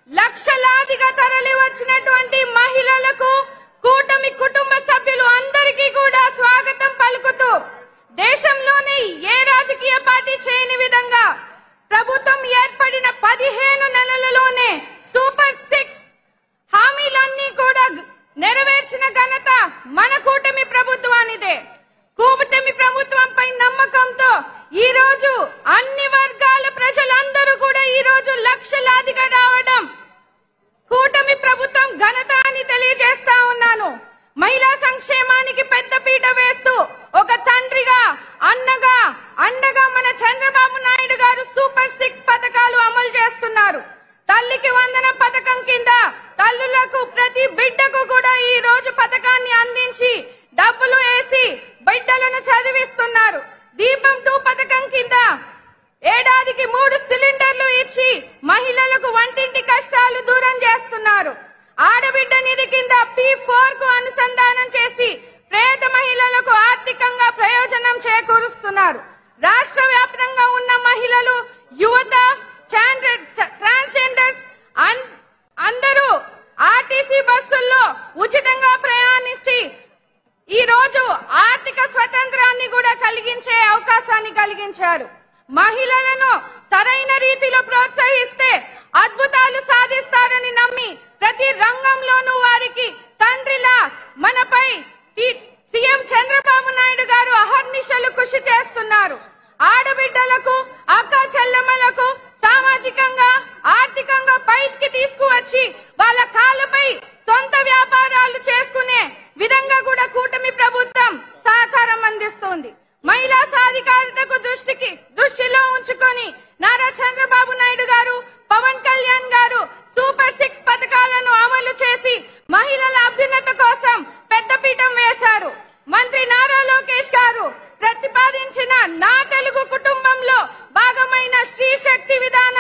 లక్షలాదిగా తరలి వచ్చినటువంటి మహిళలకు కూటమి కుటుంబ సభ్యులు అందరికీ కూడా స్వాగతం పలుకుతూ దేశంలోని ఏ రాజకీయ పార్టీ చేయని విధంగా ప్రభుత్వం ఏర్పడిన 15 నెలలలోనే సూపర్ 6 హామీలన్నీ కూడా నెరవేర్చిన ఘనత మన కూటమి ప్రభుత్వానిదే. కూటమి ప్రభుత్వంపై నమ్మకంతో ఈ రోజు అన్ని వర్గాల ప్రజలందరూ కూడా ఈ రోజు లక్షలాదిగా రావడం కూటమి ప్రభుత్వం ఘనత అని తెలియజేస్తా ఉన్నాను. మహిళా సంక్షేమానికి పెద్దపీట వేస్తూ ఒక తండ్రిగా అన్నగా అండగా మన చంద్రబాబు నాయుడు గారు సూపర్ 6 పథకాలు అమలు చేస్తున్నారు. తల్లికి వందనం పథకం కింద తల్లులకు ప్రతి బిడ్డకు కూడా ఈ రోజు పథకాన్ని అందించి డబ్బులు వేసి బిడ్డలను చదివిస్తున్నారు. దీపం 2 పథకం కింద ఏడాదికి 3 సిలిండర్లు ఇచ్చి మహిళలకు వంటింటి కష్టాలు దూరం చేస్తున్నారు. ఆడబిడ్డ నిధి కింద P4 కు అనుసంధానం చేసి పేద మహిళలకు ఆర్థికంగా ప్రయోజనం చేకూరుస్తున్నారు. రాష్ట్ర వ్యాప్తంగా ఉన్న మహిళలు, యువత, ట్రాన్స్జెండర్స్ అందరూ ఆర్టీసీ బస్సుల్లో ఉచితంగా ప్రయాణించి ఈ రోజు ఆర్థిక స్వతంత్రాన్ని కూడా కలిగించే అవకాశాన్ని కలిగించారు. మహిళలను సరైన రీతిలో ప్రోత్సహిస్తే అద్భుతాలు సాధిస్తారని నమ్మి ప్రతి రంగంలోనూ వారికి తండ్రిలా మనపై సీఎం చంద్రబాబు నాయుడు గారు అహర్నిశలు కృషి చేస్తున్నారు. ఆడబిడ్డలకు, అక్క చెల్లెమ్మలకు సామాజికంగా, ఆర్థికంగా పైకి తీసుకువచ్చి వాళ్ళ కాళ్ళపై సొంత వ్యాపారాలు చేసుకునే విధంగా కూడా కూటమి ప్రభుత్వం సహకారం అందిస్తుంది. మహిళా సాధికారతకు దృష్టిలో ఉంచుకొని నారా చంద్రబాబు నాయుడు గారు, పవన్ కళ్యాణ్ గారు సూపర్ 6 పథకాలను అమలు చేసి మహిళల అభ్యున్నత కోసం పెద్దపీఠం వేశారు. మంత్రి నారా లోకేష్ గారు ప్రతిపాదించిన నా తెలుగు కుటుంబంలో భాగమైన శ్రీ శక్తి విధాన